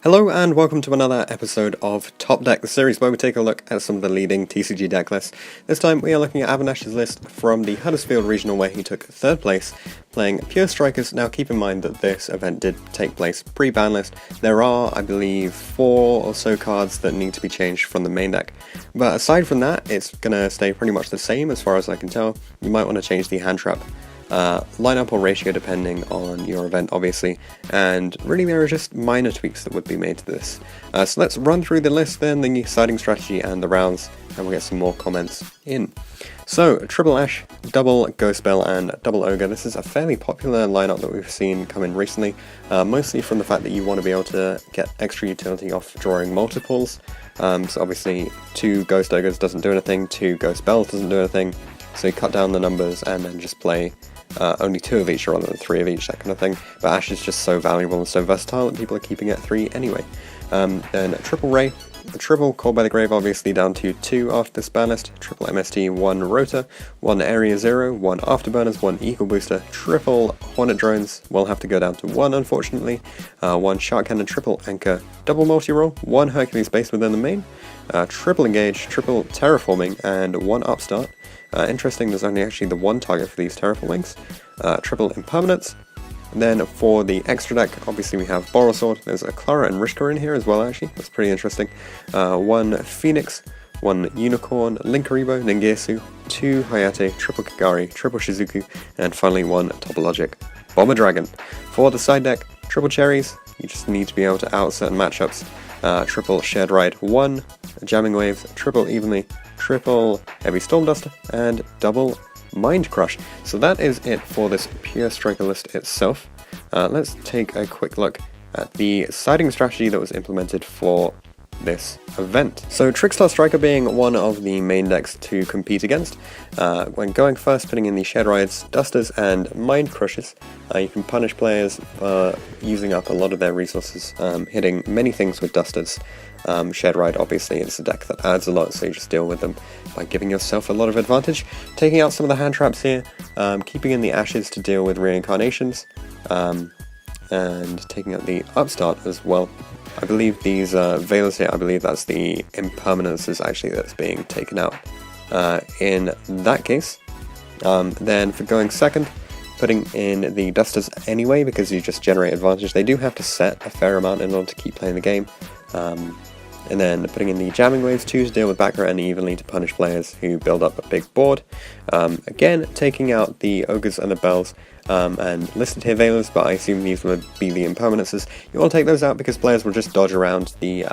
Hello and welcome to another episode of Top Deck, the series where we take a look at some of the leading TCG deck lists. This time we are looking at Avinash's list from the Huddersfield regional where he took 3rd place, playing Pure Strikers. Now keep in mind that this event did take place pre-ban list. There are, I believe, 4 or so cards that need to be changed from the main deck. But aside from that, it's going to stay pretty much the same as far as I can tell. You might want to change the hand trap lineup or ratio depending on your event, obviously, and really there are just minor tweaks that would be made to this. So let's run through the list then, the siding strategy and the rounds, and we'll get some more comments in. So, Triple Ash, Double Ghost Bell and Double Ogre. This is a fairly popular lineup that we've seen come in recently, mostly from the fact that you want to be able to get extra utility off drawing multiples. So obviously 2 Ghost Ogres doesn't do anything, 2 Ghost Bells doesn't do anything, so you cut down the numbers and then just play only 2 of each rather than 3 of each, that kind of thing. But Ash is just so valuable and so versatile that people are keeping it at 3 anyway. Then Triple Ray, the Triple Called by the Grave obviously down to 2 after this ban list, Triple MST, 1 Rotor, 1 Area 0, 1 Afterburners, 1 Eagle Booster, Triple Hornet Drones will have to go down to 1 unfortunately, 1 Shark Cannon, Triple Anchor, Double Multi-Roll, 1 Hercules Base within the main, Triple Engage, Triple Terraforming, and 1 Upstart. Interesting, there's only actually the 1 target for these Terraformings. Triple Impermanence. Then for the extra deck, obviously we have Borosword. There's a Clara and Rishka in here as well, actually. That's pretty interesting. 1 Phoenix, 1 Unicorn, Linkaribo, Ningirsu, 2 Hayate, Triple Kagari, Triple Shizuku, and finally 1 Topologic Bomber Dragon. For the side deck, Triple Cherries. You just need to be able to out certain matchups. Triple Shared Ride, 1 Jamming Waves, Triple Evenly, Triple Heavy Storm Duster, and Double Mind Crush. So that is it for this Pure Striker list itself. Let's take a quick look at the siding strategy that was implemented for this event. So Trickstar Striker being one of the main decks to compete against. When going first, putting in the Shared Rides, Dusters, and Mind Crushes, you can punish players for using up a lot of their resources, hitting many things with Dusters. Shared Ride, obviously, it's a deck that adds a lot, so you just deal with them by giving yourself a lot of advantage. Taking out some of the hand traps here, keeping in the Ashes to deal with reincarnations, and taking out the Upstart as well. I believe these Veilers here, I believe that's the Impermanences actually that's being taken out in that case. Then for going second, putting in the Dusters anyway because you just generate advantage. They do have to set a fair amount in order to keep playing the game. And then putting in the Jamming Waves too to deal with back row and evenly to punish players who build up a big board. Again, taking out the Ogres and the Bells, and listed here Veilers, but I assume these would be the Impermanences. You want to take those out because players will just dodge around the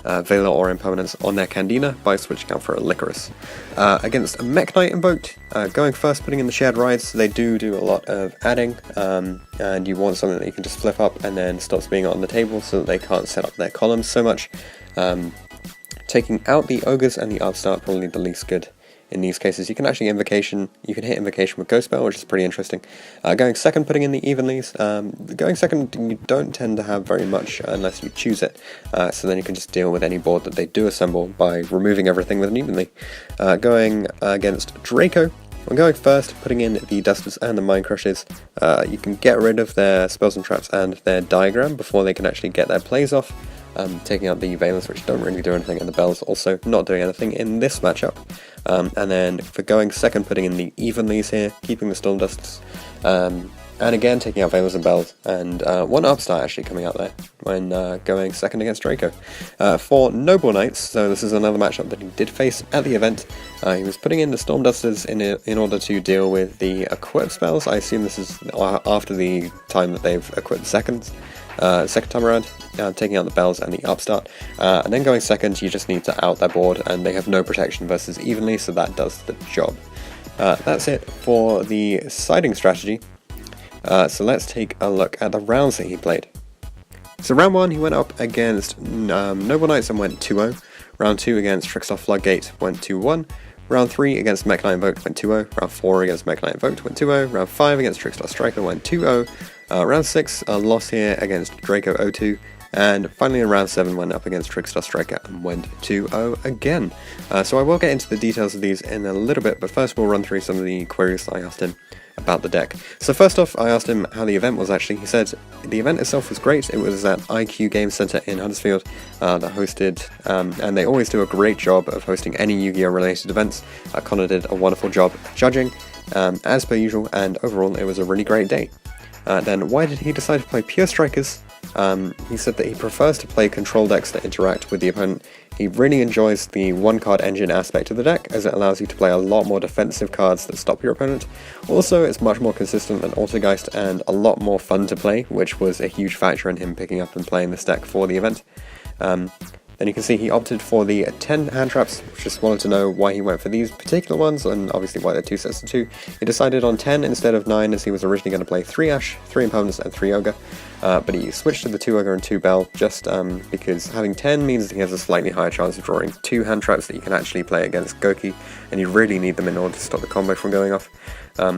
Veiler or Impermanence on their Candina by switching out for a Licorice. Against a Mech Knight invoked, going first, putting in the Shared Rides, they do a lot of adding, and you want something that you can just flip up and then stops being on the table so that they can't set up their columns so much. Taking out the Ogres and the Upstart, probably the least good in these cases. You can actually hit Invocation with Ghost Bell, which is pretty interesting. Going second, putting in the Evenlies. Going second, you don't tend to have very much unless you choose it, so then you can just deal with any board that they do assemble by removing everything with an Evenly. Going against Draco, when going first, putting in the Dusters and the Mind Crushes, you can get rid of their spells and traps and their diagram before they can actually get their plays off. Taking out the Veilers, which don't really do anything, and the Bells also not doing anything in this matchup. And then for going second, putting in the Evenlies here, keeping the Storm Dusts, and again taking out Veilers and Bells, and 1 Upstart actually coming out there when going second against Draco. For Noble Knights, so this is another matchup that he did face at the event, he was putting in the Storm Dusters in order to deal with the equip spells. I assume this is after the time that they've equipped second time around, taking out the Bells and the Upstart, and then going second you just need to out their board, and they have no protection versus Evenly, so that does the job. That's it for the siding strategy. So let's take a look at the rounds that he played. So round 1 he went up against Noble Knights and went 2-0. Round 2 against Trickstar Floodgate went 2-1. Round 3 against Mech Knight Invoked went 2-0. Round 4 against Mech Knight Invoked went 2-0. Round 5 against Trickstar Striker went 2-0. Round 6, a loss here against Draco 0-2. and finally in round 7 went up against Trickstar Striker and went 2-0 again. So I will get into the details of these in a little bit, but first we'll run through some of the queries that I asked him about the deck. So first off, I asked him how the event was actually. He said the event itself was great. It was at IQ Game Center in Huddersfield that hosted, and they always do a great job of hosting any Yu-Gi-Oh related events. Connor did a wonderful job judging, as per usual, and overall it was a really great day. Then why did he decide to play Pure Strikers? He said that he prefers to play control decks that interact with the opponent. He really enjoys the one-card engine aspect of the deck, as it allows you to play a lot more defensive cards that stop your opponent. Also, it's much more consistent than Autogeist and a lot more fun to play, which was a huge factor in him picking up and playing this deck for the event. Then you can see he opted for the 10 hand traps. Just wanted to know why he went for these particular ones, and obviously why they're 2 sets of 2. He decided on 10 instead of 9, as he was originally going to play 3 Ash, 3 Impermanence, and 3 Ogre. But he switched to the 2 Ogre and 2 Bell, just because having 10 means that he has a slightly higher chance of drawing 2 hand traps that you can actually play against Goki, and you really need them in order to stop the combo from going off.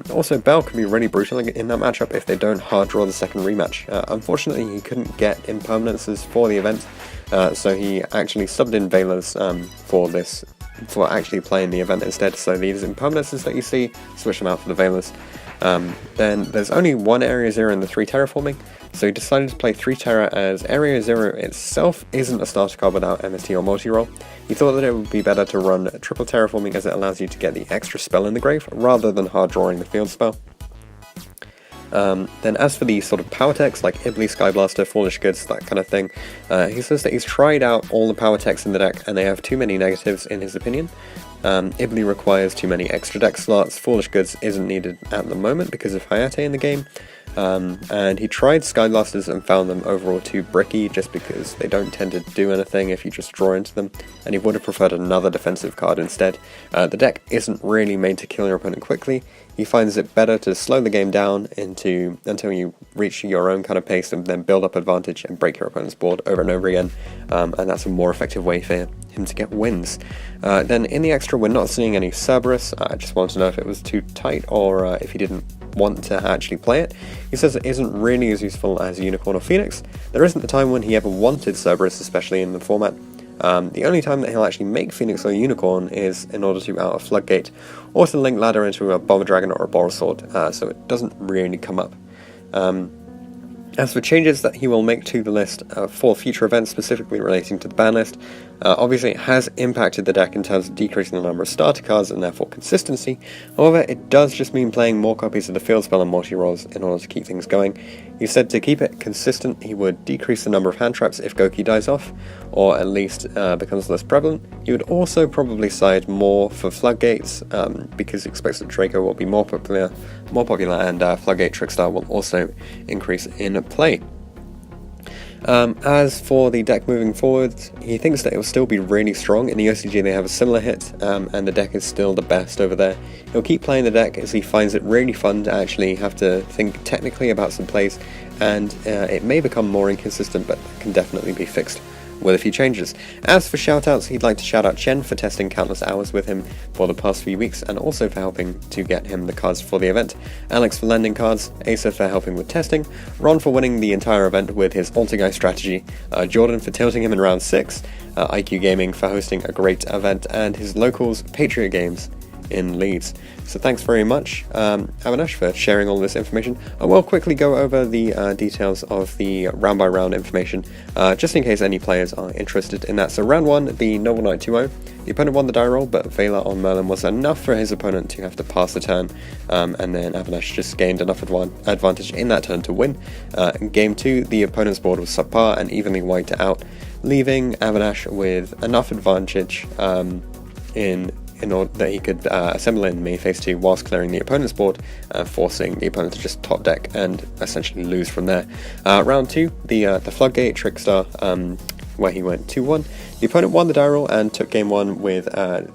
Also, Bell can be really brutal in that matchup if they don't hard draw the second rematch. Unfortunately, he couldn't get Impermanences for the event, so he actually subbed in Veilers for actually playing the event instead. So these Impermanences that you see, switch them out for the Veilers. Then there's only one Area 0 in the 3 terraforming, so he decided to play 3 Terra, as Area 0 itself isn't a starter card without MST or multi-roll. He thought that it would be better to run triple terraforming, as it allows you to get the extra spell in the grave, rather than hard drawing the field spell. Then as for the sort of power techs like Ibly, Skyblaster, Foolish Goods, that kind of thing, he says that he's tried out all the power techs in the deck and they have too many negatives in his opinion. Ibly requires too many extra deck slots, Foolish Goods isn't needed at the moment because of Hayate in the game, and he tried Skyblasters and found them overall too bricky, just because they don't tend to do anything if you just draw into them, and he would have preferred another defensive card instead. The deck isn't really made to kill your opponent quickly. He finds it better to slow the game down until you reach your own kind of pace, and then build up advantage and break your opponent's board over and over again, and that's a more effective way for him to get wins. Then in the extra, we're not seeing any Cerberus. I just wanted to know if it was too tight, or if he didn't want to actually play it. He says it isn't really as useful as Unicorn or Phoenix. There isn't a time when he ever wanted Cerberus, especially in the format. The only time that he'll actually make Phoenix or Unicorn is in order to out a Floodgate, or to link Ladder into a Bomber Dragon or a Boral Sword, so it doesn't really come up. As for changes that he will make to the list for future events, specifically relating to the ban list, obviously it has impacted the deck in terms of decreasing the number of starter cards and therefore consistency. However, it does just mean playing more copies of the field spell and multi-rolls in order to keep things going. He said to keep it consistent, he would decrease the number of hand traps if Goki dies off, or at least becomes less prevalent. He would also probably side more for Floodgates, because he expects that Draco will be more popular, and Floodgate Trickstar will also increase in play. As for the deck moving forward, he thinks that it will still be really strong. In the OCG they have a similar hit, and the deck is still the best over there. He'll keep playing the deck as he finds it really fun to actually have to think technically about some plays, and it may become more inconsistent, but can definitely be fixed with a few changes. As for shoutouts, he'd like to shout out Chen for testing countless hours with him for the past few weeks, and also for helping to get him the cards for the event, Alex for lending cards, Asa for helping with testing, Ron for winning the entire event with his Alter strategy, Jordan for tilting him in round 6, IQ Gaming for hosting a great event, and his locals Patriot Games in Leeds. So thanks very much, Avinash, for sharing all this information. I will quickly go over the details of the round by round information, just in case any players are interested in that. So round 1, the Noble Knight 2-0. The opponent won the die roll, but Vela on Merlin was enough for his opponent to have to pass the turn, and then Avinash just gained enough advantage in that turn to win. In game 2, the opponent's board was subpar and evenly wiped out, leaving Avinash with enough advantage in order that he could assemble in main phase 2 whilst clearing the opponent's board, forcing the opponent to just top deck and essentially lose from there. Round 2, the Floodgate Trickstar, where he went 2-1. The opponent won the die roll and took game 1 with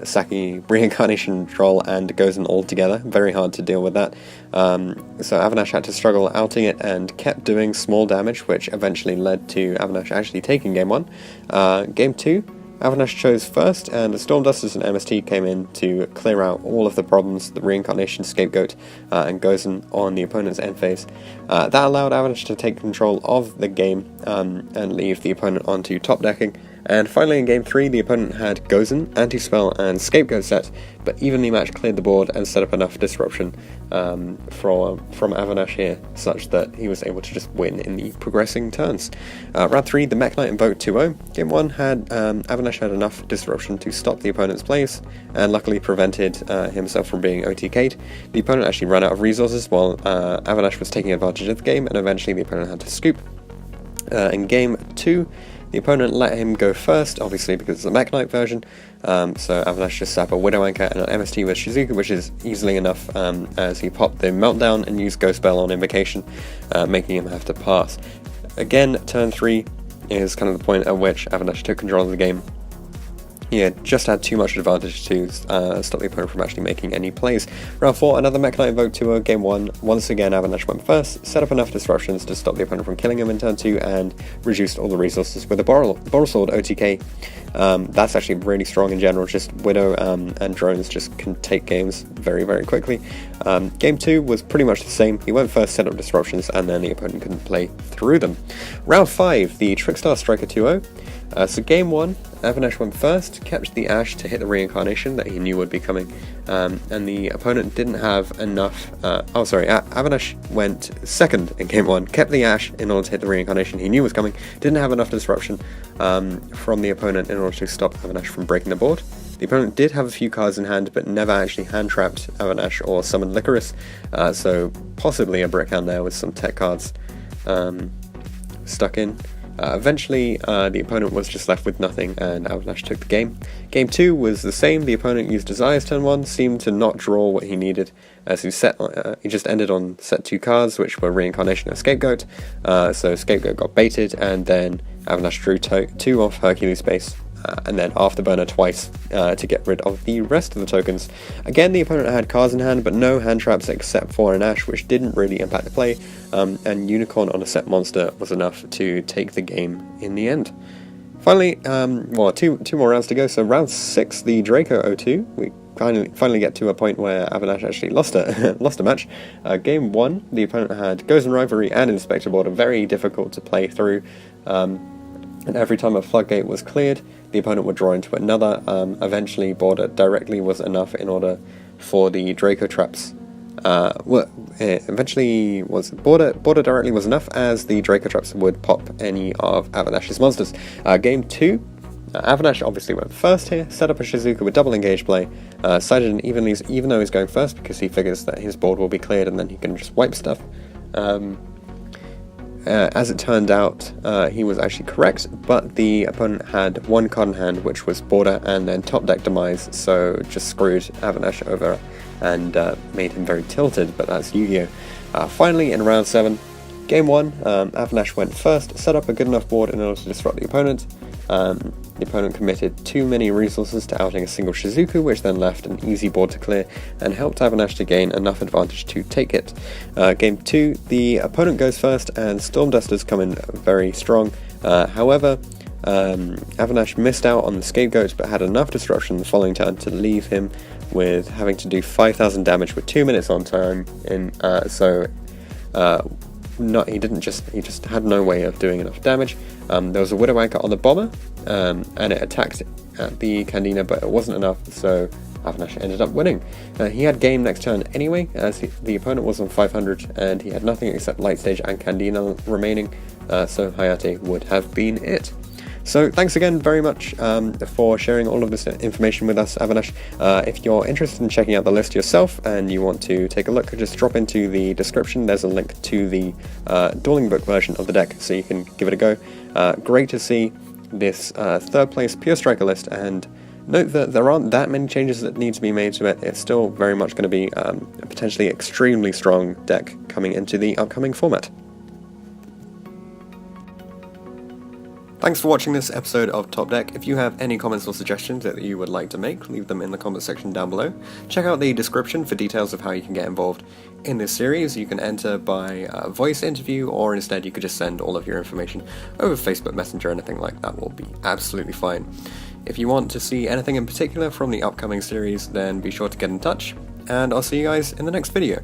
Saki Reincarnation Troll and Gozen all together. Very hard to deal with that. So Avinash had to struggle outing it and kept doing small damage, which eventually led to Avinash actually taking game 1. Game 2, Avinash chose first, and the Stormdusters and MST came in to clear out all of the problems, the Reincarnation, Scapegoat, and Gozen on the opponent's end phase. That allowed Avinash to take control of the game and leave the opponent onto top decking. And finally in Game 3, the opponent had Gozen, Anti-Spell, and Scapegoat set, but evenly matched cleared the board and set up enough disruption from Avinash here, such that he was able to just win in the progressing turns. Round 3, the Mech Knight invoked 2-0. Game 1 had Avinash had enough disruption to stop the opponent's plays, and luckily prevented himself from being OTK'd. The opponent actually ran out of resources while Avinash was taking advantage of the game, and eventually the opponent had to scoop. In Game 2, the opponent let him go first, obviously because it's a Mech Knight version, so Avinash just set up a Widow Anchor and an MST with Shizuku, which is easily enough as he popped the Meltdown and used Ghost Bell on Invocation, making him have to pass. Again, turn 3 is kind of the point at which Avinash took control of the game. He had just had too much advantage to stop the opponent from actually making any plays. Round 4, another Mech Knight invoked 2-0. Game 1, once again Avinash went first, set up enough disruptions to stop the opponent from killing him in turn 2, and reduced all the resources with a Borrelsword OTK. That's actually really strong in general, just Widow and drones just can take games very, very quickly. Game 2 was pretty much the same. He went first, set up disruptions, and then the opponent couldn't play through them. Round 5, the Trickstar Striker 2-0. So Game 1, Avinash went first, kept the Ash to hit the Reincarnation that he knew would be coming, and the opponent didn't have enough. Avinash went second in Game 1, kept the Ash in order to hit the Reincarnation he knew was coming, didn't have enough disruption from the opponent in order to stop Avinash from breaking the board. The opponent did have a few cards in hand, but never actually hand-trapped Avinash or summoned Licorice, so possibly a brick hand there with some tech cards stuck in. Eventually, the opponent was just left with nothing, and Avinash took the game. Game 2 was the same. The opponent used Desires turn 1, seemed to not draw what he needed, as he just ended on set 2 cards, which were Reincarnation and Scapegoat. So Scapegoat got baited, and then Avinash drew 2 off Hercules space, and then Afterburner twice to get rid of the rest of the tokens. Again, the opponent had cards in hand, but no hand traps except for an Ash, which didn't really impact the play, and Unicorn on a set monster was enough to take the game in the end. Finally, two more rounds to go, so round 6, the Draco 0-2, we finally get to a point where Avinash actually lost a match. Game 1, the opponent had Gozen Rivalry and Inspector Border, very difficult to play through, and every time a floodgate was cleared, the opponent would draw into another. Eventually, Border directly was enough in order for the Draco traps. Eventually, Border directly was enough, as the Draco traps would pop any of Avinash's monsters. Game 2, Avinash obviously went first here, set up a Shizuku with double engage play, sided in evenly, even though he's going first, because he figures that his board will be cleared and then he can just wipe stuff. As it turned out, he was actually correct, but the opponent had one card in hand, which was Border and then top deck Demise, so just screwed Avinash over and made him very tilted, but that's Yu-Gi-Oh! Finally, in round 7, Game 1, Avinash went first, set up a good enough board in order to disrupt the opponent. The opponent committed too many resources to outing a single Shizuku, which then left an easy board to clear and helped Avinash to gain enough advantage to take it. Game 2, the opponent goes first and Stormdusters come in very strong. However, Avinash missed out on the Scapegoat but had enough disruption the following turn to leave him with having to do 5,000 damage with 2 minutes on time. He just had no way of doing enough damage. There was a Widow Anchor on the Bomber, and it attacked the Candina, but it wasn't enough, so Avinash ended up winning. He had game next turn anyway, as the opponent was on 500, and he had nothing except Light Stage and Candina remaining, so Hayate would have been it. So thanks again very much for sharing all of this information with us, Avinash. If you're interested in checking out the list yourself and you want to take a look, just drop into the description. There's a link to the Dueling Book version of the deck, so you can give it a go. Great to see this third place Pure Striker list, and note that there aren't that many changes that need to be made to it. It's still very much going to be a potentially extremely strong deck coming into the upcoming format. Thanks for watching this episode of Top Deck. If you have any comments or suggestions that you would like to make, leave them in the comment section down below. Check out the description for details of how you can get involved in this series. You can enter by voice interview, or instead you could just send all of your information over Facebook Messenger. Anything like that will be absolutely fine. If you want to see anything in particular from the upcoming series, then be sure to get in touch, and I'll see you guys in the next video.